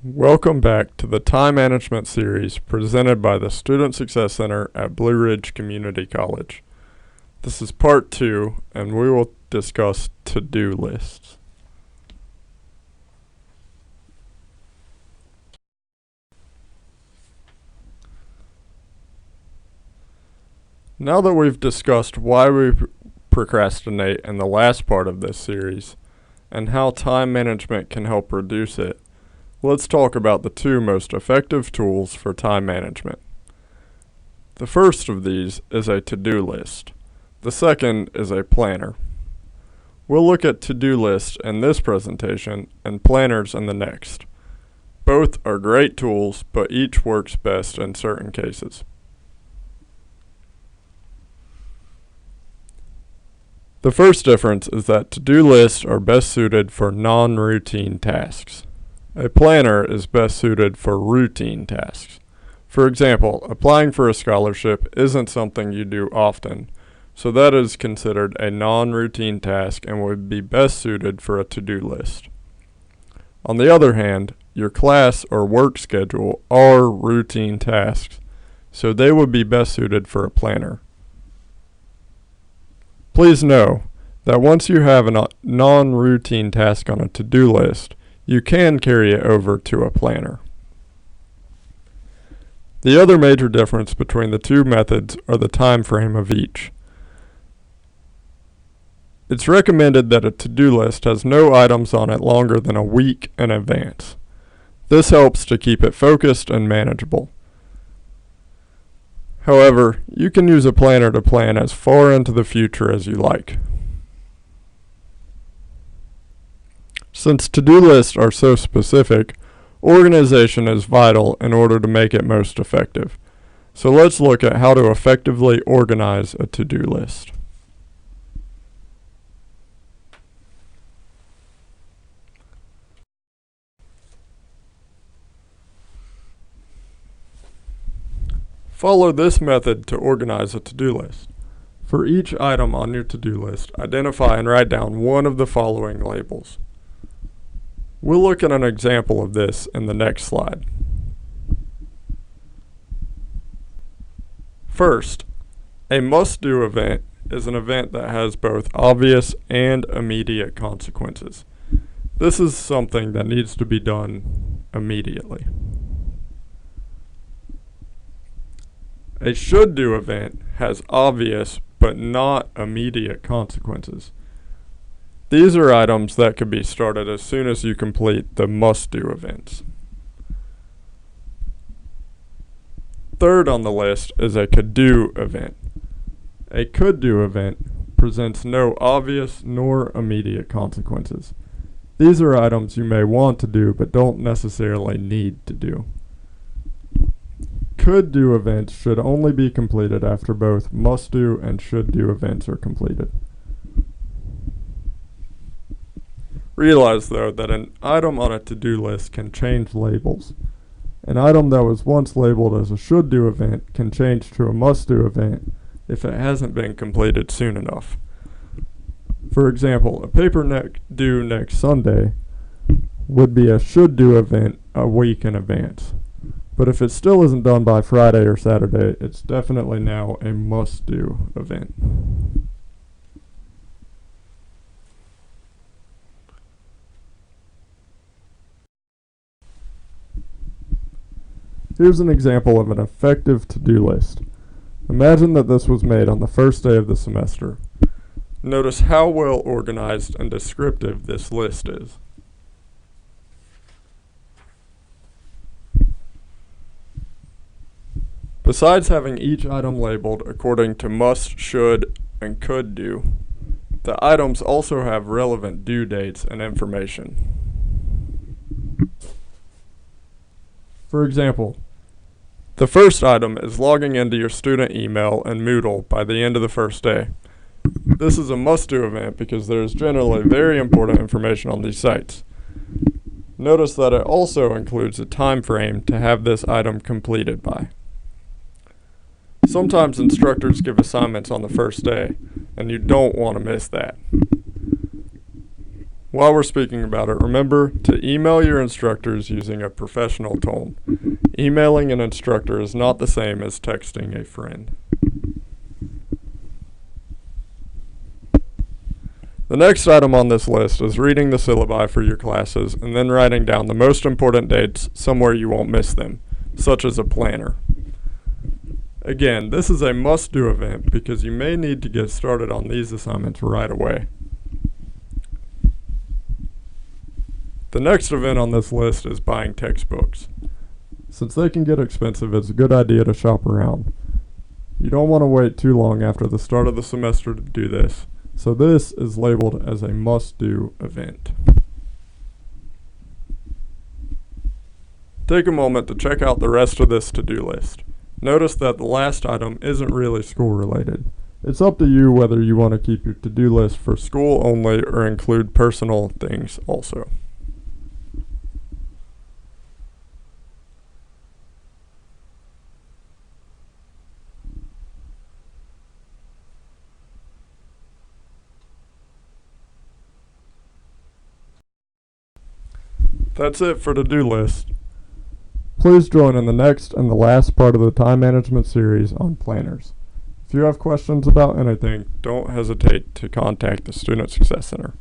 Welcome back to the Time Management Series presented by the Student Success Center at Blue Ridge Community College. This is part 2, and we will discuss to-do lists. Now that we've discussed why we procrastinate in the last part of this series, and how time management can help reduce it, let's talk about the two most effective tools for time management. The first of these is a to-do list. The second is a planner. We'll look at to-do lists in this presentation and planners in the next. Both are great tools, but each works best in certain cases. The first difference is that to-do lists are best suited for non-routine tasks. A planner is best suited for routine tasks. For example, applying for a scholarship isn't something you do often, so that is considered a non-routine task and would be best suited for a to-do list. On the other hand, your class or work schedule are routine tasks, so they would be best suited for a planner. Please know that once you have a non-routine task on a to-do list, you can carry it over to a planner. The other major difference between the two methods are the time frame of each. It's recommended that a to-do list has no items on it longer than a week in advance. This helps to keep it focused and manageable. However, you can use a planner to plan as far into the future as you like. Since to-do lists are so specific, organization is vital in order to make it most effective. So let's look at how to effectively organize a to-do list. Follow this method to organize a to-do list. For each item on your to-do list, identify and write down one of the following labels. We'll look at an example of this in the next slide. First, a must-do event is an event that has both obvious and immediate consequences. This is something that needs to be done immediately. A should-do event has obvious but not immediate consequences. These are items that could be started as soon as you complete the must-do events. Third on the list is a could-do event. A could-do event presents no obvious nor immediate consequences. These are items you may want to do but don't necessarily need to do. Could-do events should only be completed after both must-do and should-do events are completed. Realize, though, that an item on a to-do list can change labels. An item that was once labeled as a should-do event can change to a must-do event if it hasn't been completed soon enough. For example, a paper due next Sunday would be a should-do event a week in advance. But if it still isn't done by Friday or Saturday, it's definitely now a must-do event. Here's an example of an effective to-do list. Imagine that this was made on the first day of the semester. Notice how well organized and descriptive this list is. Besides having each item labeled according to must, should, and could do, the items also have relevant due dates and information. For example, the first item is logging into your student email and Moodle by the end of the first day. This is a must-do event because there is generally very important information on these sites. Notice that it also includes a time frame to have this item completed by. Sometimes instructors give assignments on the first day, and you don't want to miss that. While we're speaking about it, remember to email your instructors using a professional tone. Emailing an instructor is not the same as texting a friend. The next item on this list is reading the syllabi for your classes and then writing down the most important dates somewhere you won't miss them, such as a planner. Again, this is a must-do event because you may need to get started on these assignments right away. The next event on this list is buying textbooks. Since they can get expensive, it's a good idea to shop around. You don't want to wait too long after the start of the semester to do this, so this is labeled as a must-do event. Take a moment to check out the rest of this to-do list. Notice that the last item isn't really school related. It's up to you whether you want to keep your to-do list for school only or include personal things also. That's it for the to-do list. Please join in the next and the last part of the time management series on planners. If you have questions about anything, don't hesitate to contact the Student Success Center.